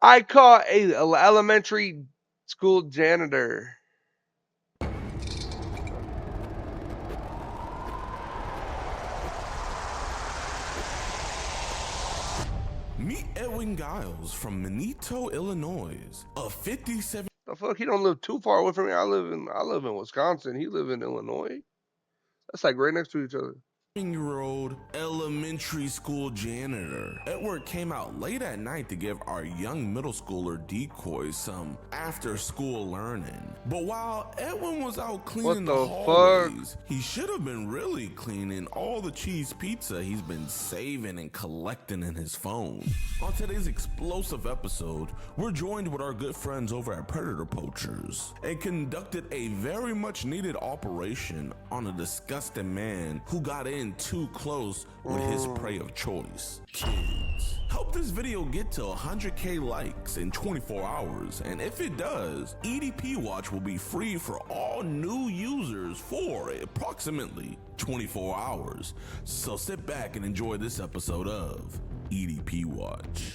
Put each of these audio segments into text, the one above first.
I caught a elementary school janitor. Meet Edwin Giles from Minito, Illinois, a 57 The fuck, he don't live too far away from me. I live in Wisconsin. He live in Illinois. That's like right next to each other. year-old elementary school janitor. Edward came out late at night to give our young middle schooler decoys some after-school learning. But while Edwin was out What cleaning the the fuck? hallways, he should have been really cleaning all the cheese pizza he's been saving and collecting in his phone. On today's explosive episode, we're joined with our good friends over at Predator Poachers and conducted a very much needed operation on a disgusting man who got in too close with his prey of choice, kids. Help this video get to 100K likes in 24 hours, and if it does, EDP Watch will be free for all new users for approximately 24 hours. So sit back and enjoy this episode of EDP Watch.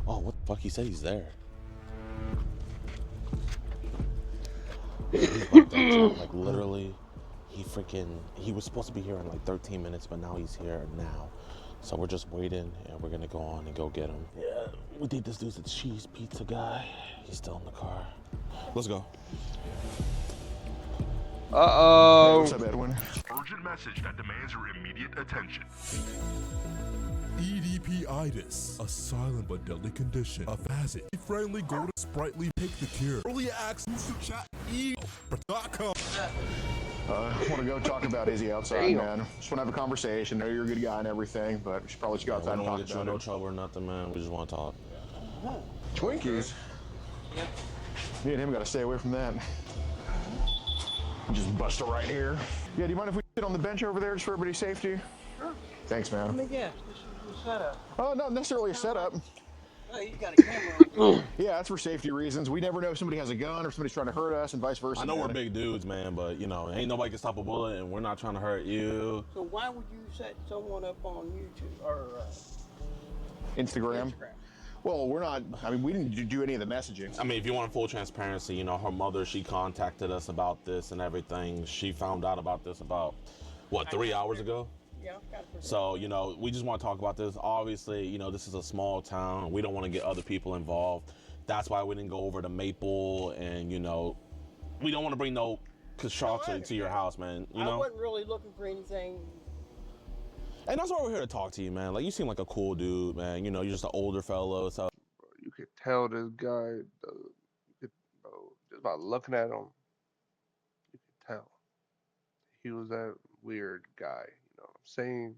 Oh, what the fuck? He said he's there. Like literally, he was supposed to be here in like 13 minutes, but now he's here now. So we're just waiting, and we're gonna go on and go get him. Yeah, we think this dude's a cheese pizza guy. He's still in the car. Let's go. Uh-oh. What's up, Edwin? Urgent message that demands your immediate attention. EDP-itis, a silent but deadly condition. A facet. Friendly, go to Sprightly, take the cure. Early access to chat e.com. I want to go talk about Izzy outside, man. Just want to have a conversation. I know you're a good guy and everything, but we should probably just go outside We and don't talk want to get you in about no it. trouble or nothing, man. We just want to talk. Twinkies? Yep. Me and him got to stay away from that. Just bust it right here. Yeah, do you mind if we sit on the bench over there just for everybody's safety? Sure. Thanks, man. I mean, yeah, this is the setup. Oh, not necessarily a setup. Oh, you got a camera. Yeah, that's for safety reasons. We never know if somebody has a gun or somebody's trying to hurt us and vice versa. I know we're man. big dudes, man, but you know, ain't nobody can stop a bullet, and we're not trying to hurt you. So why would you set someone up on YouTube or Instagram. Instagram? Well, we're not, I mean, we didn't do any of the messaging. I mean, if you want full transparency, you know, her mother, she contacted us about this and everything. She found out about this about, what, 3 hours ago? Yeah, got it. So, you know, we just want to talk about this. Obviously, you know, this is a small town. We don't want to get other people involved. That's why we didn't go over to Maple, and, you know, we don't want to bring no construction to your house, man. You I know? wasn't really looking for anything. And that's why we're here to talk to you, man. Like, you seem like a cool dude, man. You know, you're just an older fellow, so. You could tell this guy, just by looking at him, you could tell he was that weird guy. You know what I'm saying?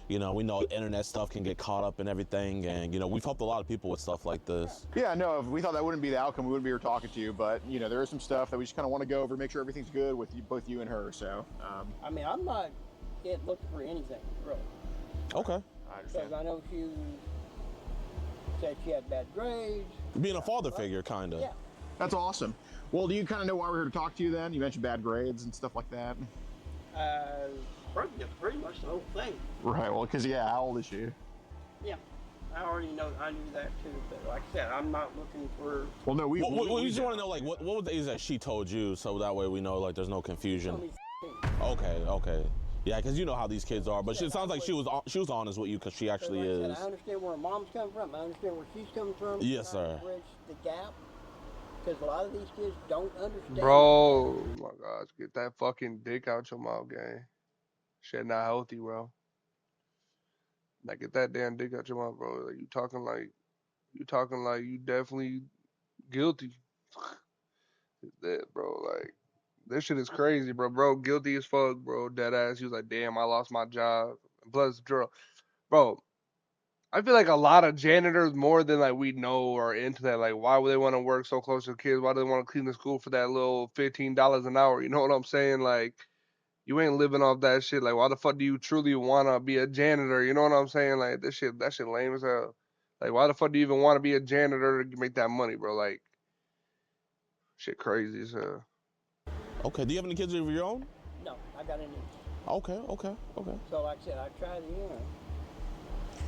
You know, we know internet stuff can get caught up in everything, and, you know, we've helped a lot of people with stuff like this. Yeah, no, if we thought that wouldn't be the outcome, we wouldn't be here talking to you, but, you know, there is some stuff that we just kind of want to go over, make sure everything's good with you, both you and her, so. I mean, I'm not looking for anything, really. Okay. I understand. Because I know she said she had bad grades. Being a father figure, kind of. Yeah. That's awesome. Well, do you kind of know why we're here to talk to you then? You mentioned bad grades and stuff like that. Pretty much the whole thing. Right, well, because, yeah, how old is she? Yeah. I already know, I knew that too, but like I said, I'm not looking for. Well, no, we We just want to know, like, what was the age that she told you, so that way we know, like, there's no confusion. Tell me Okay. Yeah, because you know how these kids are, but it sounds like she was honest with you, because she actually like I said, is. I understand where mom's coming from. I understand where she's coming from. Yes, Trying sir. to bridge the gap. Because a lot of these kids don't understand. Bro, oh my gosh, get that fucking dick out your mouth, gang. Shit not healthy, bro. Like, get that damn dick out your mouth, bro. Like, you talking like you definitely guilty. That, bro, like, this shit is crazy, bro. Bro, guilty as fuck, bro. Dead ass. He was like, damn, I lost my job. And plus, bro, I feel like a lot of janitors, more than like we know, are into that. Like, why would they want to work so close to the kids? Why do they want to clean the school for that little $15 an hour? You know what I'm saying? Like, you ain't living off that shit. Like, why the fuck do you truly want to be a janitor? You know what I'm saying? Like, that shit lame as hell. Like, why the fuck do you even want to be a janitor to make that money, bro? Like, shit crazy as hell. Okay. Do you have any kids of your own? No, I got any. Okay. So like I said, I tried it,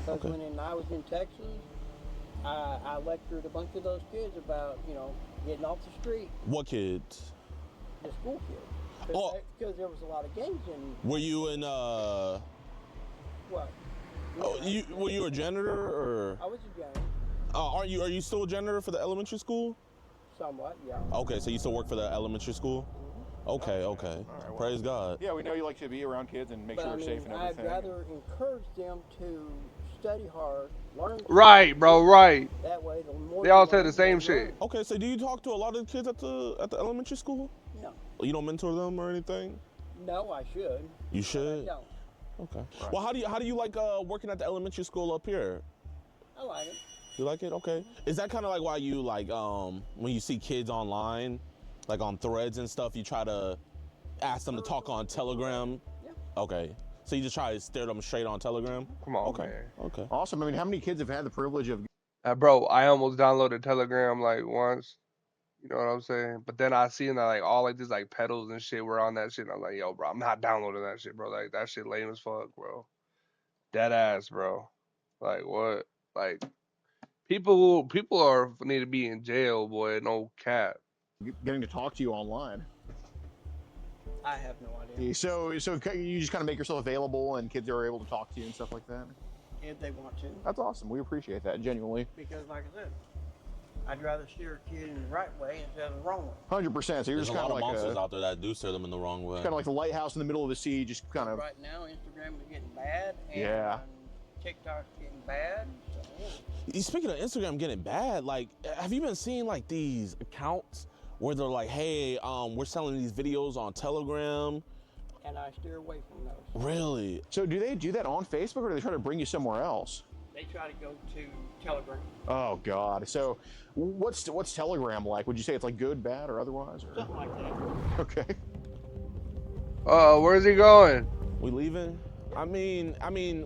Because Okay. when I was in Texas, I lectured a bunch of those kids about, getting off the street, What kids? the school kids. Oh. Because there was a lot of gangs in, Were you in what? were you a janitor or? I was a janitor, Are you still a janitor for the elementary school? somewhat, yeah. Okay, so you still work for the elementary school? Okay. Praise God. Yeah, we know you like to be around kids and make But sure I they're mean, safe and I'd everything. rather encourage them to study hard, learn. Right, bro, right. That way, the more They all you said learn, the same more you shit. learn. Okay, so do you talk to a lot of the kids at the elementary school? No, You don't mentor them or anything? no, I should. You But I should. don't. Okay. Well, how do you like working at the elementary school up here? I like it. You like it? Okay. Is that kind of like why you like when you see kids online, like on threads and stuff, you try to ask them to talk on Telegram? Yeah. Okay. So you just try to stare them straight on Telegram? Come on, Okay. man. Okay. Awesome. I mean, how many kids have had the privilege of Bro, I almost downloaded Telegram like once. You know what I'm saying? But then I seen that like all like these like pedals and shit were on that shit. And I'm like, yo, bro, I'm not downloading that shit, bro. Like that shit lame as fuck, bro. Dead ass, bro. Like what? Like people are need to be in jail, boy. No cap. getting to talk to you online? I have no idea. So you just kind of make yourself available, and kids are able to talk to you and stuff like that. If they want to. That's awesome. We appreciate that genuinely. Because, like I said, I'd rather steer a kid in the right way instead of the wrong way. 100%. So you're There's just a kind lot of of like monsters out there that do steer them in the wrong way. kind of like the lighthouse in the middle of the sea, just kind of. Right now, Instagram is getting bad, and Yeah. TikTok's getting bad. So, yeah. Speaking of Instagram getting bad, like, have you been seeing like these accounts where they're like, hey, we're selling these videos on Telegram? And I steer away from those. Really? So do they do that on Facebook, or do they try to bring you somewhere else? They try to go to Telegram. Oh God. So what's Telegram like? Would you say it's like good, bad, or otherwise? Or? Something like that. Okay. Where's he going? We leaving? I mean,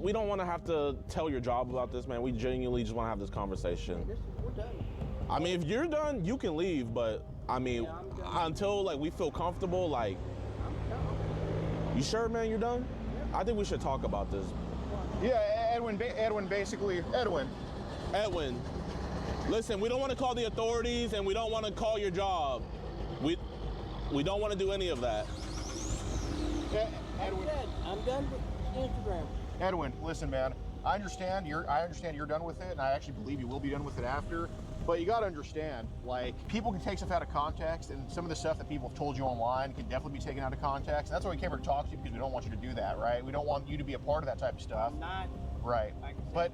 we don't want to have to tell your job about this, man. We genuinely just want to have this conversation. We're done. I mean, if you're done, you can leave, but I mean, Yeah, I'm done. until like we feel comfortable, like, I'm done. you sure, man, you're done? I think we should talk about this. Yeah, Edwin, basically, Edwin. Edwin, listen, we don't want to call the authorities and we don't want to call your job. We don't want to do any of that. Yeah, Like Edwin. I said, I'm done with Instagram. Edwin, listen, man. I understand you're done with it, and I actually believe you will be done with it after. But you got to understand, like, people can take stuff out of context, and some of the stuff that people have told you online can definitely be taken out of context. And that's why we came here to talk to you, because we don't want you to do that, right? We don't want you to be a part of that type of stuff. I'm not. Right. Like I said, But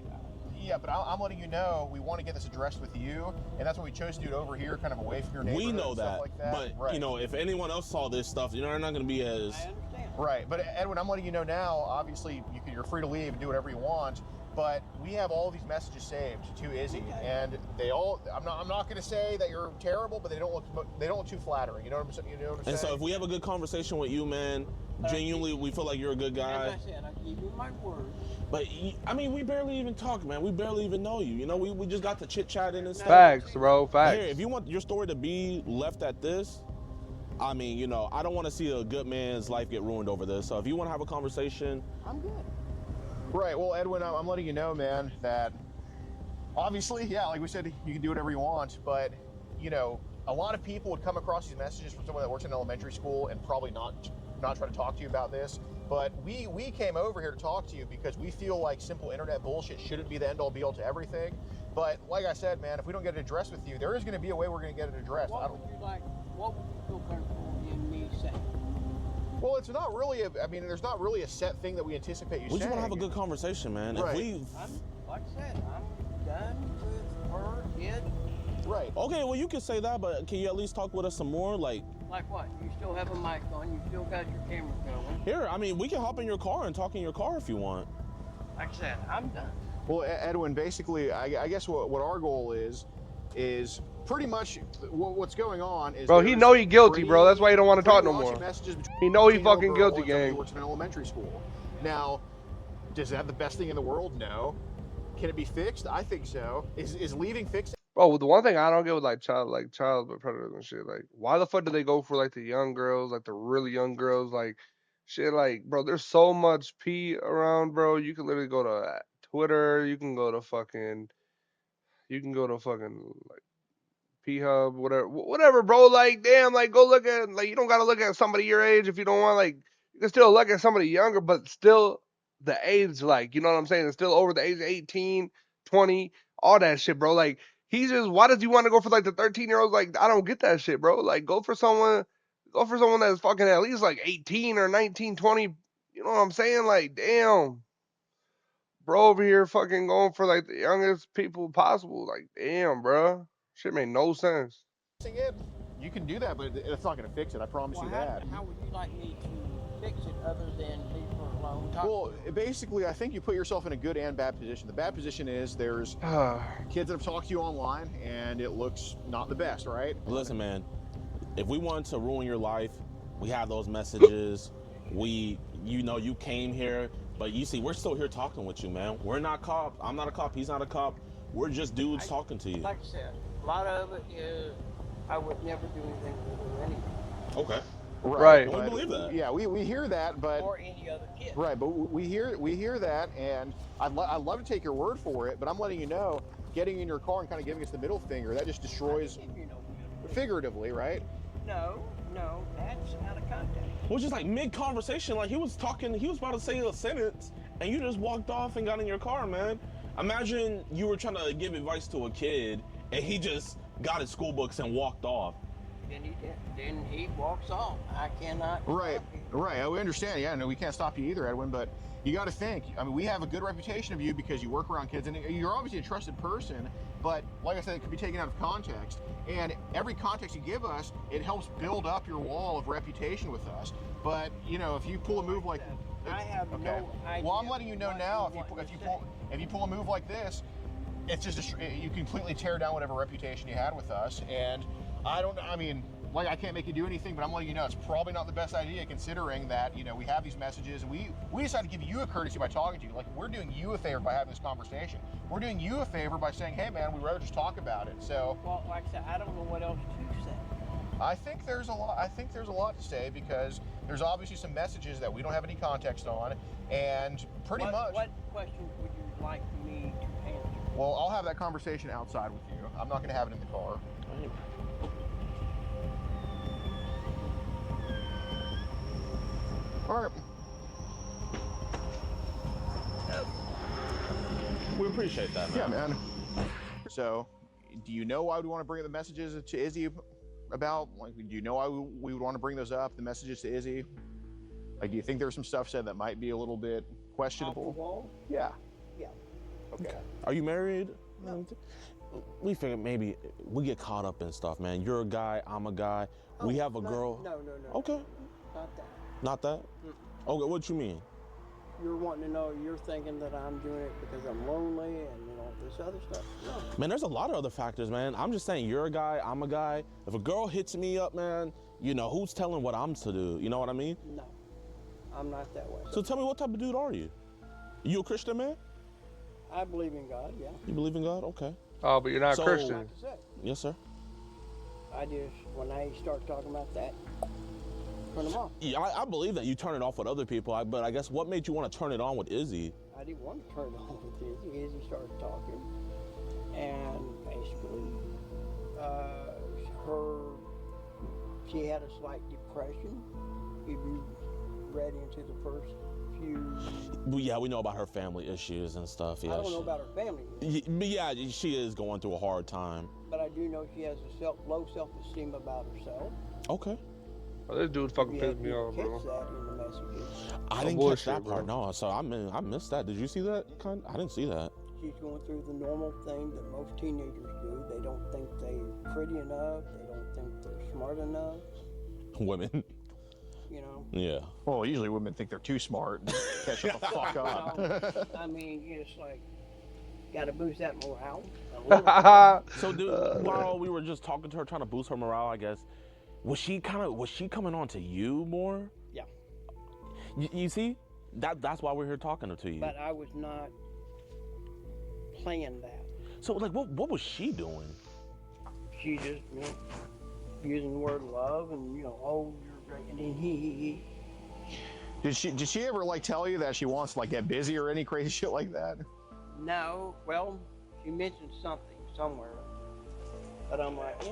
yeah, but I'm letting you know we want to get this addressed with you, and that's why we chose to do it over here, kind of away from your neighborhood. We know and stuff that, like that. but right. you know, if anyone else saw this stuff, you know, they're not going to be as. I understand. Right, but Edwin, I'm letting you know now. Obviously, you're free to leave and do whatever you want. But we have all these messages saved to Izzy, and they all. I'm not going to say that you're terrible, but they don't look too flattering. You know what I'm saying? You know what I'm saying? And so, if we have a good conversation with you, man, genuinely, we feel like you're a good guy. As I said, I give you my word. But I mean, we barely even talk, man. We barely even know you. You know, we just got to chit chatting and stuff. Facts, bro. Facts. Here, if you want your story to be left at this, I mean, you know, I don't want to see a good man's life get ruined over this. So if you want to have a conversation, I'm good. Right. Well, Edwin, I'm letting you know, man, that obviously, yeah, like we said, you can do whatever you want, but you know, a lot of people would come across these messages from someone that works in elementary school and probably not try to talk to you about this. But we came over here to talk to you because we feel like simple internet bullshit shouldn't be the end all be all to everything. But like I said, man, if we don't get it addressed with you, there is going to be a way we're going to get it addressed. What would you feel comfortable in me saying? Well, it's not really there's not really a set thing that we anticipate you we saying. just want to have a good conversation, man. Right. Like I said, I'm done with her, kid. Right. Okay, well, you can say that, but can you at least talk with us some more? Like what? You still have a mic on, you still got your camera going. here, I mean, we can hop in your car and talk in your car if you want. Like I said, I'm done. Well, Edwin, basically, I guess what our goal is pretty much what's going on is. Bro, he know he guilty, bro. That's why he don't want to talk no more. He know he fucking guilty, gang. He works in elementary school. Now, does that have the best thing in the world? No. Can it be fixed? I think so. Is leaving fixed? Bro, the one thing I don't get with child predators and shit, like why the fuck do they go for like the young girls, like the really young girls, like shit, like bro, there's so much pee around, bro. You can literally go to Twitter, you can go to fucking P Hub, whatever, bro. Like, damn, like go look at like you don't gotta look at somebody your age if you don't want. Like, you can still look at somebody younger, but still the age, like, you know what I'm saying? It's still over the age of 18, 20, all that shit, bro. Like, why does he want to go for like the 13-year-olds? Like, I don't get that shit, bro. Like, go for someone that's fucking at least like 18 or 19, 20. You know what I'm saying? Like, damn, bro, over here fucking going for like the youngest people possible. Like, damn, bro. Shit made no sense. It, you can do that, but it's not going to fix it. I promise you that. How would you like me to fix it other than leave her alone? Well, basically, I think you put yourself in a good and bad position. The bad position is there's kids that have talked to you online, and it looks not the best, right? Listen, man, if we wanted to ruin your life, we have those messages. You came here, but you see, we're still here talking with you, man. We're not cops. I'm not a cop. He's not a cop. We're just dudes talking to you. Like I said, a lot of it is I would never do anything with her anyway. Okay. Right. We believe that. Yeah, we hear that, but Or any other kid. right, but we hear that, and I'd love to take your word for it, but I'm letting you know, getting in your car and kind of giving us the middle finger, that just destroys, figuratively, right? No, that's out of context. Well, just like mid-conversation, like he was about to say a sentence, and you just walked off and got in your car, man. Imagine you were trying to give advice to a kid, and he just got his school books and walked off. Then he walks off. I cannot. Right. We understand. Yeah, no, we can't stop you either, Edwin. But you got to think. I mean, we have a good reputation of you because you work around kids, and you're obviously a trusted person. But like I said, it could be taken out of context. And every context you give us, it helps build up your wall of reputation with us. But if you pull a move like, I have no idea. Well, I'm letting you know now. If you pull a move like this, it's just you completely tear down whatever reputation you had with us. And I can't make you do anything, but I'm letting you know it's probably not the best idea, considering that we have these messages, and we decided to give you a courtesy by talking to you. Like, we're doing you a favor by having this conversation. We're doing you a favor by saying, hey man, we'd rather just talk about it. So, well, like I said, I don't know what else to say. I think there's a lot to say, because there's obviously some messages that we don't have any context on, and pretty much. What questions would you like me to answer? Well, I'll have that conversation outside with you. I'm not going to have it in the car. All right. We appreciate that, man. Yeah, man. So, do you know why we want to bring the messages to Izzy about? Like, do you know why we would want to bring those up, the messages to Izzy? Like, do you think there's some stuff said that might be a little bit questionable? Off the wall? Yeah. Yeah. Okay. Are you married? No. We figured maybe we get caught up in stuff, man. You're a guy, I'm a guy. We have a girl. No. Okay. Not that. Not that? Okay, what you mean? You're wanting to know, you're thinking that I'm doing it because I'm lonely and this other stuff. No. Man, there's a lot of other factors, man. I'm just saying, you're a guy, I'm a guy. If a girl hits me up, man, who's telling what I'm to do? You know what I mean? No. I'm not that way. So tell me, what type of dude are you? You a Christian, man? I believe in God, yeah. You believe in God? Okay. Oh, but you're not So- Christian. Like I said, Yes, sir. when I start talking about that, turn them off. Yeah, I believe that you turn it off with other people, but I guess what made you want to turn it on with Izzy? I didn't want to turn it on with Izzy. Izzy started talking, and basically, she had a slight depression. If you read into the first few. Yeah, we know about her family issues and stuff. Yeah, I don't know about her family, But yeah, she is going through a hard time. but I do know she has a low self-esteem about herself. Okay. Oh, this dude fucking You pissed me didn't off, catch bro. that in the messages. I didn't bullshit, catch that part, bro. no. So I missed that. Did you see that? I didn't see that. She's going through the normal thing that most teenagers do. They don't think they're pretty enough. They don't think they're smart enough. Women. Yeah. Well, usually women think they're too smart and catch the fuck up. I mean, it's like, got to boost that morale a little bit. So, dude, while we were just talking to her, trying to boost her morale, I guess, was she coming on to you more? Yeah. You see, that's why we're here talking to you. But I was not playing that. So, like, what was she doing? she just, using the word love and, oh, you're great, and then he. Did she ever like tell you that she wants to like get busy or any crazy shit like that? No, well, she mentioned something somewhere, but I'm like,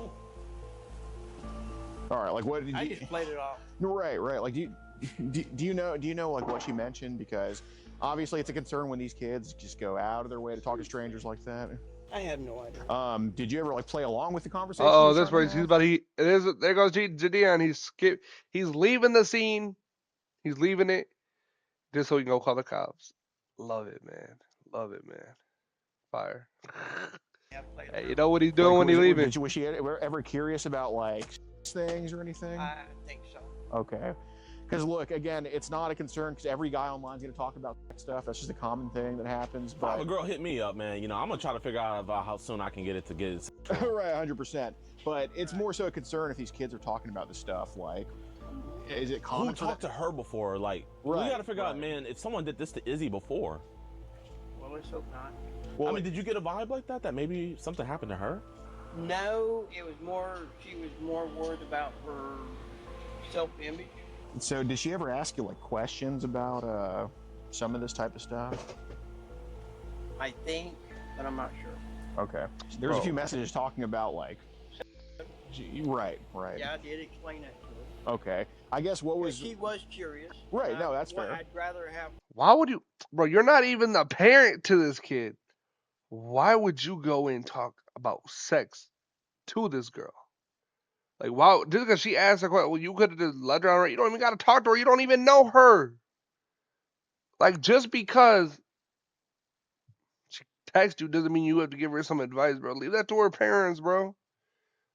All right, like what did I you? just played it off. Right. Like do you know like what she mentioned? Because obviously it's a concern when these kids just go out of their way to talk to strangers like that. I have no idea. Did you ever like play along with the conversation? Oh, that's where he's about. There goes Jadian. He's leaving the scene. He's leaving it just so he can go call the cops. Love it, man. Love it, man. Fire. Hey, you know what he's doing Like, when he's leaving? was she ever curious about like things or anything? I think so. Okay. Because look, again, it's not a concern because every guy online's going to talk about sex stuff. That's just a common thing that happens. If But a girl hit me up, man, I'm gonna try to figure out how soon I can get it to get it. right, 100%. But it's more so a concern if these kids are talking about this stuff. Like, is it common? Who talked to her before? Like, we got to figure out, man, if someone did this to Izzy before. Well, let's hope not. Well, I mean, did you get a vibe like that? That maybe something happened to her? No, it was more. She was more worried about her self-image. so did she ever ask you like questions about some of this type of stuff? I think, but I'm not sure. Okay. There's a few messages talking about like. Right. Yeah, I did explain that to her. Okay. I guess what was. She was curious. Right. No, that's fair. I'd rather have. Why would you, bro? You're not even the parent to this kid. Why would you go and talk about sex to this girl? Like, why? Just because she asked a question, well, you could have just let her on. You don't even got to talk to her. You don't even know her. Like, just because she texts you doesn't mean you have to give her some advice, bro. Leave that to her parents, bro.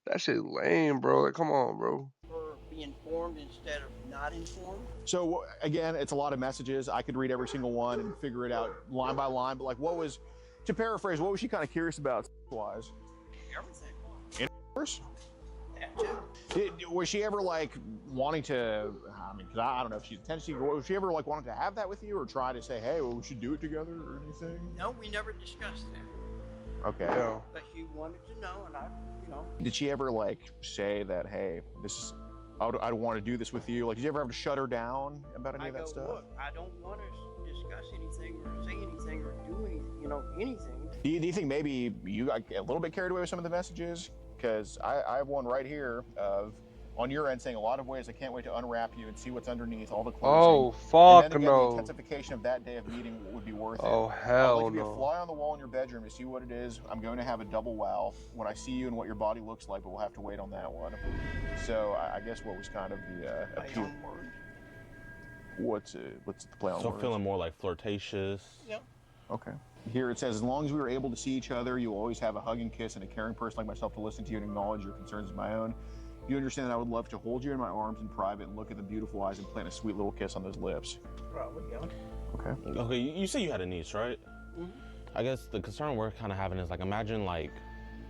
That shit lame, bro. Like, come on, bro. Her be informed instead of not informed. So again, it's a lot of messages. I could read every single one and figure it out line by line. But like, to paraphrase, what was she kind of curious about wise? Everything. Intercourse? That too. Was she ever like wanting to? I mean, 'cause I don't know if she's intentionally. Was she ever like wanting to have that with you, or try to say, "Hey, well, we should do it together," or anything? No, we never discussed that. Okay. Yeah. But she wanted to know, and I. Did she ever like say that, "Hey, this is, I want to do this with you"? Like, did you ever have to shut her down about any of that stuff? Look, I don't want to discuss anything or say anything or do anything. Anything. Do you think maybe you got a little bit carried away with some of the messages? Because I have one right here of on your end saying a lot of ways I can't wait to unwrap you and see what's underneath all the clothing. Oh, and fuck then again, no. The intensification of that day of meeting would be worth it. Oh, I'd hell like to be a no. fly on the wall in your bedroom to see what it is. I'm going to have a double wow when I see you and what your body looks like, but we'll have to wait on that one. So I guess what was kind of the appeal? What's the play on So words? feeling more like flirtatious. Yep. Okay. Here it says, as long as we are able to see each other, you will always have a hug and kiss and a caring person like myself to listen to you and acknowledge your concerns as my own. You understand that I would love to hold you in my arms in private and look at the beautiful eyes and plant a sweet little kiss on those lips. Probably, yeah. Okay. Okay, you say you had a niece, right? Mm-hmm. I guess the concern we're kind of having is like, imagine like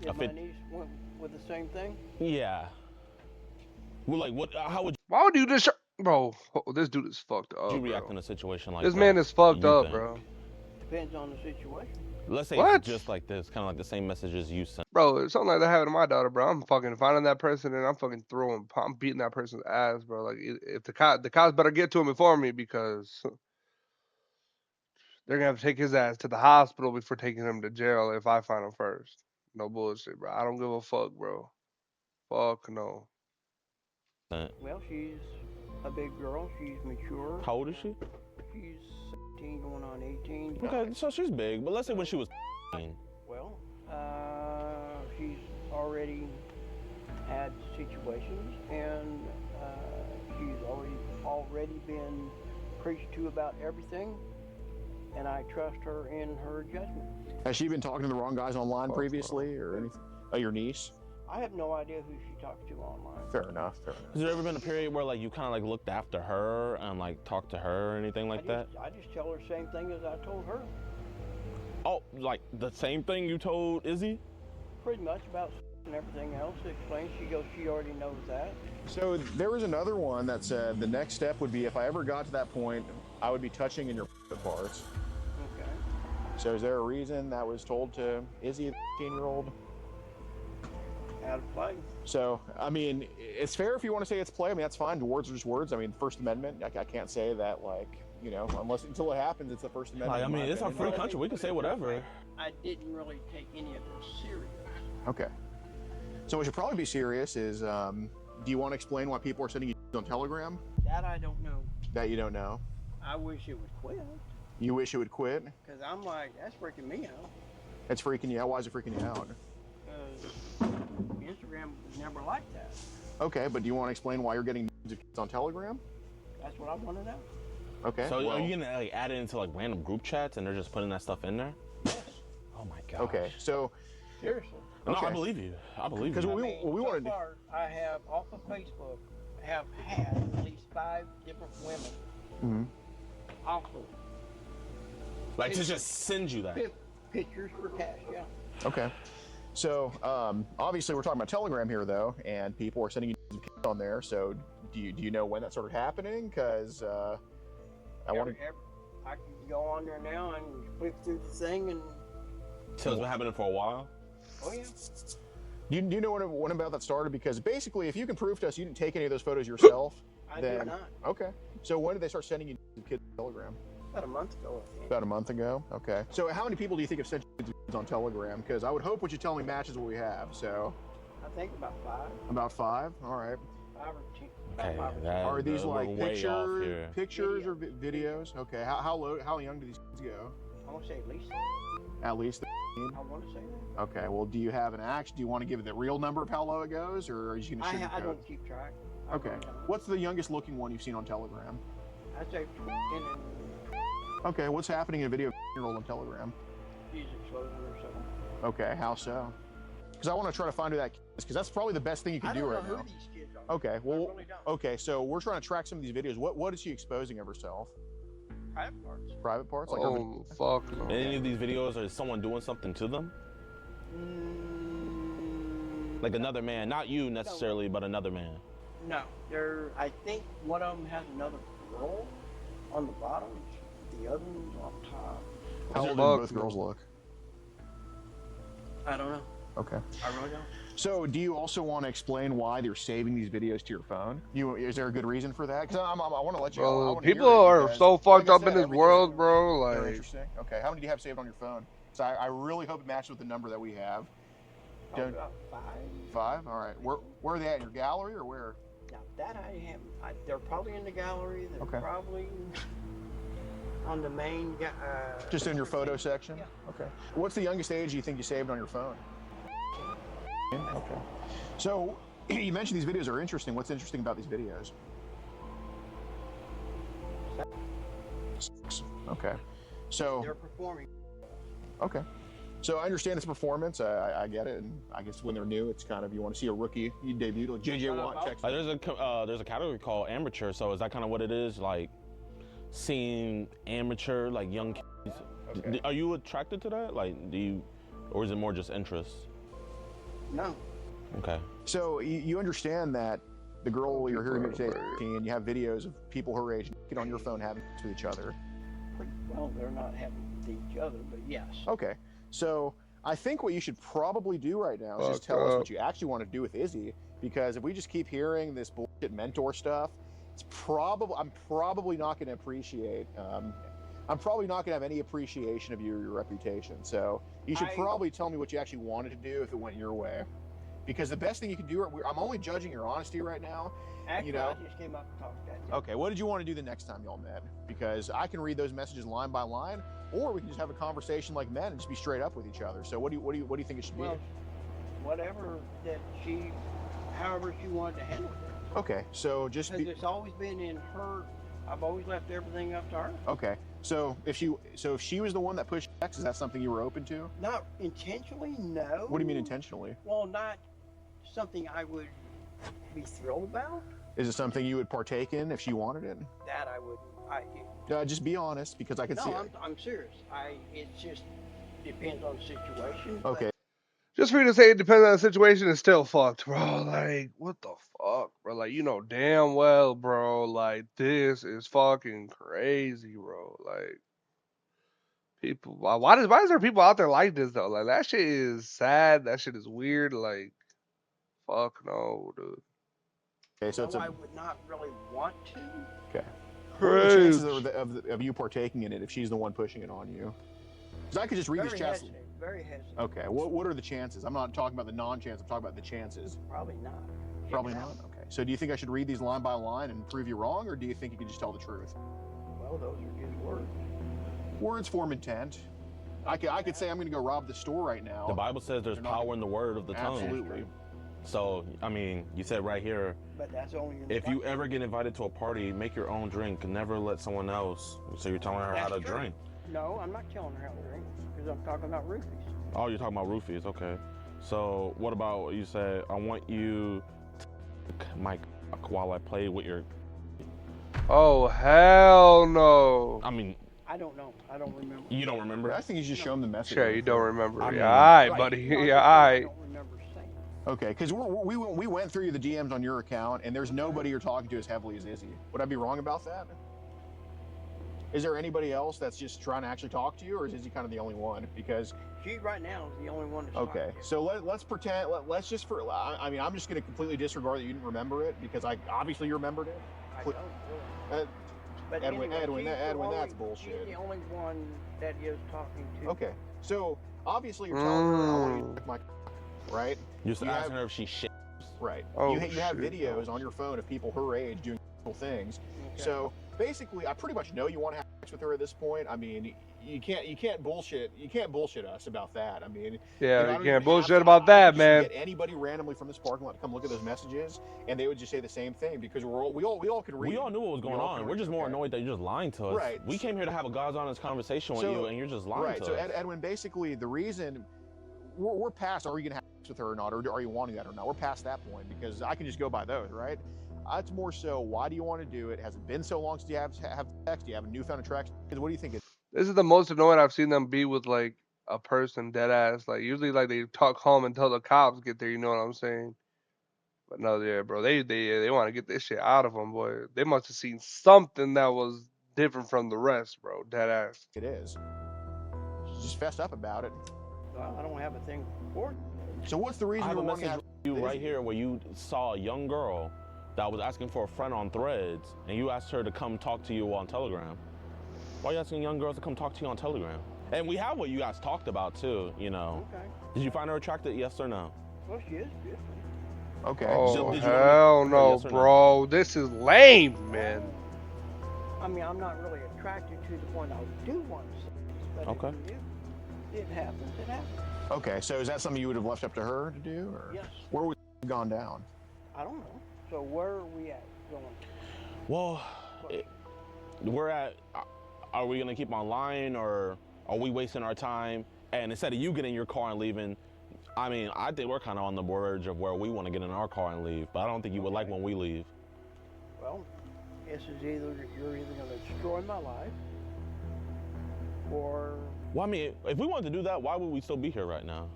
Did my niece went with the same thing? Yeah. Well, like what? How would Why would you just, bro? This dude is fucked up. you react bro. in a situation like This that? man is fucked You up, think? bro. Depends on the situation. Let's say What? it's just like this, kind of like the same messages you sent. Bro, if something like that happened to my daughter, bro, I'm fucking finding that person and I'm fucking I'm beating that person's ass, bro. Like, if the cops better get to him before me because they're gonna have to take his ass to the hospital before taking him to jail if I find him first. No bullshit, bro. I don't give a fuck, bro. Fuck no. Well, she's a big girl. She's mature. How old is she? She's 17 going on 18. Okay, so she's big, but let's say when she was. Well, she's already had situations, and she's already been preached to about everything, and I trust her in her judgment. Has she been talking to the wrong guys online previously or anything? Oh, your niece? I have no idea who she talks to online. Fair enough. Has there ever been a period where like you kind of like looked after her and like talked to her or anything like that? I just tell her the same thing as I told her. Oh, like the same thing you told Izzy? Pretty much about and everything else. Explained. She goes, she already knows that. So there was another one that said the next step would be if I ever got to that point, I would be touching in your parts. Okay. So is there a reason that was told to Izzy, the 15-year-old? How to play. So, I mean, it's fair if you want to say it's play. I mean, that's fine. Words are just words. I mean, First Amendment. I can't say that, like, until it happens, it's the First Amendment. Like, I in my mean, it's our opinion. free country. We can say whatever. I didn't really take any of it serious. Okay. So what should probably be serious is, do you want to explain why people are sending you on Telegram? That I don't know. That you don't know. I wish it would quit. You wish it would quit. Because I'm like, that's freaking me out. It's freaking you out. Why is it freaking you out? Instagram was never like that. Okay, but do you want to explain why you're getting on Telegram? That's what I want to know. Okay. So well, are you gonna like add it into like random group chats and they're just putting that stuff in there? Yes. Oh my god. okay, so Seriously. No, Okay. I believe you. I believe you. Because what we so wanted to far, I have off of Facebook, have had at least 5 different women Mhm. off of Like to just send you that. pictures for cash. Yeah. Okay. So obviously we're talking about Telegram here though, and people are sending you on there. So do you know when that started happening? Because I want to. I can go on there now and click through the thing and. So it's been happening for a while. Oh yeah. Do you know when about that started? Because basically, if you can prove to us you didn't take any of those photos yourself, I then did not. okay. So when did they start sending you kids on Telegram? About a month ago, I think. About a month ago. Okay. So how many people do you think have sent you kids on Telegram? Because I would hope what you tell me matches what we have. So I think about 5. about 5. All right. 5 or 10. Okay, About 5 or 10. that- Are these we're like way off here. pictures or videos? Okay. How young do these kids go? I want to say at least. At least. I want to say that. Okay. Well, do you have an action? Do you want to give it the real number of how low it goes, or are you going to I sugarcoat? don't keep track. I Okay. really don't. What's the youngest looking one you've seen on Telegram? I say 10 and Okay. What's happening in a video of a 10-year-old on Telegram? she's exploding or something. Okay. How so? Because I want to try to find who that kid is, because that's probably the best thing you can I do don't know right who now. these kids are. Okay. I Well. really don't. Okay. So we're trying to track some of these videos. What is she exposing of herself? Private parts. Private parts? Like her Oh fuck no. Any of these videos are someone doing something to them? Like another man, not you necessarily, but another man. No, I think one of them has another girl on the bottom. The other one's on top. How old do Fuck both no. girls look? I don't know. Okay. I really don't. So, do you also want to explain why they're saving these videos to your phone? Is there a good reason for that? Because I want to let you. I Bro, wanna hear people it are because, so like fucked I up said, in this everything's- world, bro. They're Like, interesting. Okay, how many do you have saved on your phone? So I really hope it matches with the number that we have. Probably Don't- about 5. 5. All right. Where are they at? In your gallery or where? Now that I haven't. They're probably in the gallery. They're Okay. probably on the main. Just in your photo section. Yeah. Okay. What's the youngest age you think you saved on your phone? Okay. So you mentioned these videos are interesting. What's interesting about these videos? Okay. So They're performing. okay. So I understand it's performance. I get it, and I guess when they're new, it's kind of you want to see a rookie you debut like JJ Watt. Texas. There's a category called amateur. So is that kind of what it is? Like seeing amateur, like young kids. Okay. Are you attracted to that? Like, or is it more just interest? No. Okay. So you understand that the girl you're hearing today is 18. You have videos of people her age get on your phone having sex with each other. Well, they're not having with each other, but yes. Okay. So I think what you should probably do right now is just Fucked tell us up. what you actually want to do with Izzy, because if we just keep hearing this bullshit mentor stuff, I'm probably not going to appreciate. I'm probably not going to have any appreciation of your reputation. So you should probably tell me what you actually wanted to do if it went your way, because the best thing you can do. I'm only judging your honesty right now. Actually, You know? I just came up and talked to you. Okay, what did you want to do the next time y'all met? Because I can read those messages line by line, or we can just have a conversation like men and just be straight up with each other. So what do you think it should be? Well, whatever that however she wanted to handle it. Okay, so just Because be it's always been in her. I've always left everything up to her. okay. So if she was the one that pushed X, is that something you were open to? Not intentionally, no. What do you mean intentionally? Well, not something I would be thrilled about. Is it something you would partake in if she wanted it? That I wouldn't. Just be honest, because I can see. No, I'm serious. It just depends on the situation. but Okay. just for you to say it depends on the situation is still fucked, bro. Like, what the fuck, bro? Like, you know damn well, bro. Like, this is fucking crazy, bro. Like, people, why is there people out there like this though? Like, that shit is sad. That shit is weird. Like, Fuck no, dude. Okay, so No, it's a I would not really want to. okay. What are the chances Cringe. of you partaking in it if she's the one pushing it on you? Because I could just read these Very chats. hesitant. Very hesitant. Okay, what are the chances? I'm not talking about the non-chance. I'm talking about the chances. Probably not. Probably not. Okay. So do you think I should read these line by line and prove you wrong, or do you think you can just tell the truth? Well, those are his words. Words form intent. I could say I'm going to go rob the store right now. The Bible says there's They're not- power in the word of the tongue. Absolutely. So, I mean, you said right here, But that's only in the if you Bible. ever get invited to a party, make your own drink. Never let someone else. So you're telling her how to That's true. drink. No, I'm not telling her how to drink because I'm talking about roofies. Oh, you're talking about roofies. Okay. So what about what you said? I want you to my cock while I play with your. Oh hell no. I mean, I don't know. I don't remember. you don't remember? I think you should show them the message. Sure, you don't remember. I mean, Yeah, alright, like, buddy. No, Yeah, I alright. don't remember saying. Okay, because we went through the DMs on your account, and there's nobody you're talking to as heavily as Izzy. Would I be wrong about that? Is there anybody else that's just trying to actually talk to you, or is Izzy kind of the only one? Because She right now is the only one that's okay, not. so let's pretend. Let's just for. I mean, I'm just going to completely disregard that you didn't remember it because I obviously you remembered it. I don't really. But Edwin, anyway, she's the Edwin, that's only- bullshit. She's the only one that is talking to. Okay, so obviously you're telling her I want you to suck my, right? You're just You asking have- her if she shit. Right. Oh, you have shit. videos on your phone of people her age doing cool things. Okay. So basically, I pretty much know you want to have sex with her at this point. I mean, you can't bullshit us about that. I mean, Yeah, I you don't even can't have bullshit to- about I that, could just man. Get anybody randomly from this parking lot to come look at those messages, and they would just say the same thing because we all could read. We all knew what was going all on. can We're read, just more okay. annoyed that you're just lying to us. Right. We came here to have a God's honest conversation with So- you, and you're just lying Right. to So us. Edwin, basically, the reason we're past are you gonna have sex with her or not, or are you wanting that or not? We're past that point because I can just go by those, right? It's more so why do you want to do it? Has it been so long since you have sex? Do you have a newfound attraction? Because what do you think? This is the most annoying I've seen them be with like a person dead ass. Like usually like they talk home until the cops get there, you know what I'm saying? But no, yeah, bro, they want to get this shit out of them, boy. They must have seen something that was different from the rest, bro. Dead ass. It is. Just fessed up about it. Well, I don't have a thing for it. So what's the reason I have you're a wanting message to for have you right here where you saw a young girl that was asking for a friend on Threads, and you asked her to come talk to you on Telegram. Why are you asking young girls to come talk to you on Telegram? And we have what you guys talked about too, you know. Okay. Did you find her attractive, yes or no? Well, she is beautiful. Okay. Oh So did you wanna hell make- no, yes or no? bro. This is lame, man. I mean, I'm not really attracted to the point I do want to sex, but Okay. if it happens, it happens. Okay. So is that something you would have left up to her to do, or Yes. where would it have gone down? I don't know. So where are we at going? Well, we're at, are we gonna keep on lying, or are we wasting our time? And instead of you getting in your car and leaving, I mean, I think we're kind of on the verge of where we want to get in our car and leave, but I don't think you would like when we leave. Well, this is you're either going to destroy my life, or Well, I mean, if we wanted to do that, why would we still be here right now?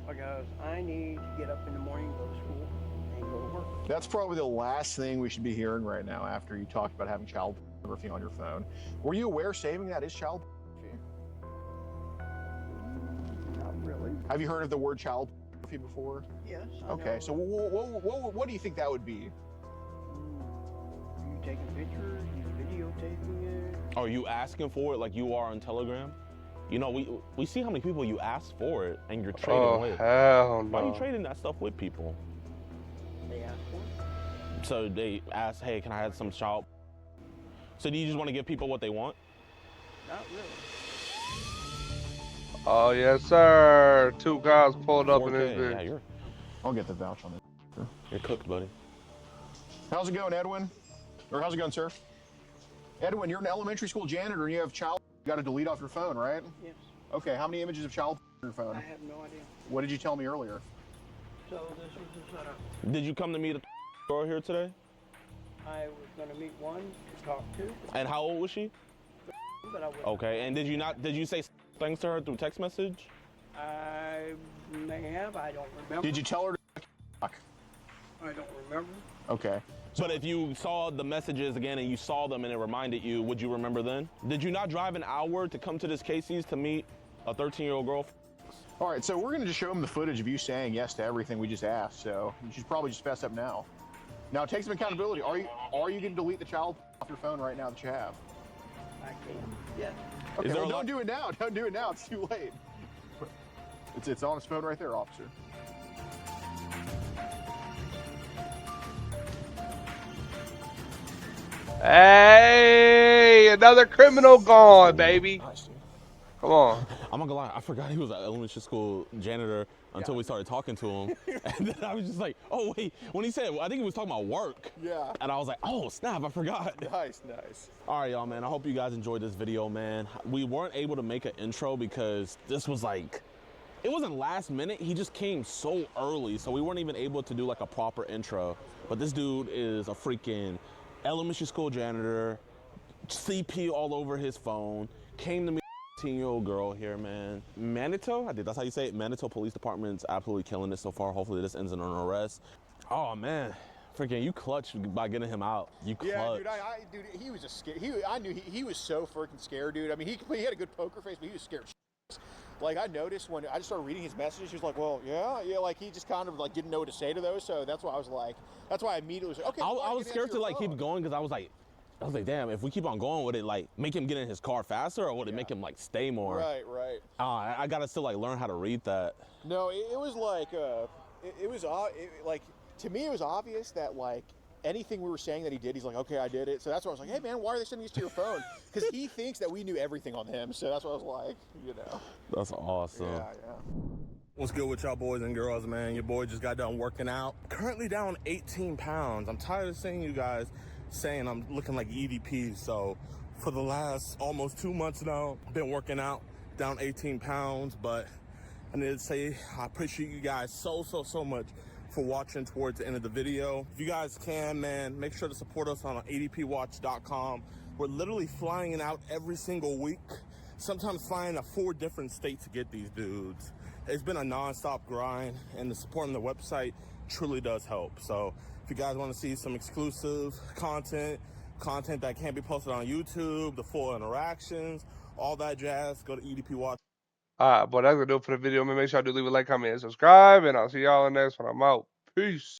because I need to get up in the morning, go to school, and go to work. That's probably the last thing we should be hearing right now after you talked about having child pornography on your phone. Were you aware saving that is child pornography? Not really. Have you heard of the word child pornography before? Yes. I Okay, know. so what do you think that would be? You taking pictures, you videotaping it. Are you asking for it like you are on Telegram? You know, we see how many people you ask for it and you're trading Oh with. hell Why are you no. trading that stuff with people? They ask for it. So they ask, hey, can I have some child? So do you just want to give people what they want? Not really. Oh yes, sir. 2 cars pulled up in 4K. this Yeah, bitch. I'll get the vouch on it. you're cooked, buddy. How's it going, Edwin? Or how's it going, sir? Edwin, you're an elementary school janitor and you have child. You got to delete off your phone, right? Yes. Okay, how many images of child on your phone? I have no idea. What did you tell me earlier? So this was the setup. Did you come to meet a girl here today? I was going to meet one to talk to, And how old was she? but I wouldn't. Okay, and did you say things to her through text message? I may have. I don't remember. Did you tell her to I don't remember. Okay. But if you saw the messages again and you saw them and it reminded you, would you remember then? Did you not drive an hour to come to this Casey's to meet a 13-year-old girl? All right, so we're going to just show him the footage of you saying yes to everything we just asked. So you should probably just fess up now. Now take some accountability. Are you going to delete the child off your phone right now that you have? I can. Yeah. Okay, well, don't do it now. Don't do it now. It's too late. It's on his phone right there, officer. Hey, another criminal gone, baby. Nice, dude. Come on. I'm not gonna lie, I forgot he was an elementary school janitor until we started talking to him. And then I was just like, oh wait, when he said, I think he was talking about work. Yeah. And I was like, oh snap, I forgot. Nice, nice. All right, y'all, man, I hope you guys enjoyed this video, man. We weren't able to make an intro because this was like, it wasn't last minute, he just came so early, so we weren't even able to do like a proper intro. But this dude is a freaking elementary school janitor, CP all over his phone, came to me, 18-year-old girl here, man. Manitou, I think that's how you say it. Manitou Police Department's absolutely killing it so far. Hopefully this ends in an arrest. Oh man, freaking you clutched by getting him out. You clutched. Yeah, dude, dude, he was just scared. I knew he was so freaking scared, dude. I mean, he had a good poker face, but he was scared. Like I noticed when I just started reading his messages, he was like, "Well, yeah," like he just kind of like didn't know what to say to those. So that's why I was like, that's why I immediately was like, okay. I was scared to like keep going because I was like, damn, if we keep on going, would it like make him get in his car faster or would it make him like stay more? Right, right. I gotta still like learn how to read that. No, it was like, like to me it was obvious that like anything we were saying that he did, he's like, okay, I did it. So that's why I was like, hey man, why are they sending these to your phone? Because he thinks that we knew everything on him. So that's what I was like, you know. That's awesome. Yeah, yeah. What's good with y'all boys and girls, man? Your boy just got done working out. Currently down 18 pounds. I'm tired of seeing you guys saying I'm looking like EDP. So for the last almost 2 months now, been working out, down 18 pounds. But I need to say I appreciate you guys so much for watching towards the end of the video. If you guys can, man, make sure to support us on adpwatch.com. We're literally flying out every single week, sometimes flying to 4 different states to get these dudes. It's been a non-stop grind, and the support on the website truly does help. So if you guys want to see some exclusive content that can't be posted on YouTube, the full interactions, all that jazz, go to EDP Watch. Alright, but that's gonna do it for the video, man. Make sure I do leave a like, comment, and subscribe, and I'll see y'all in the next one. I'm out. Peace.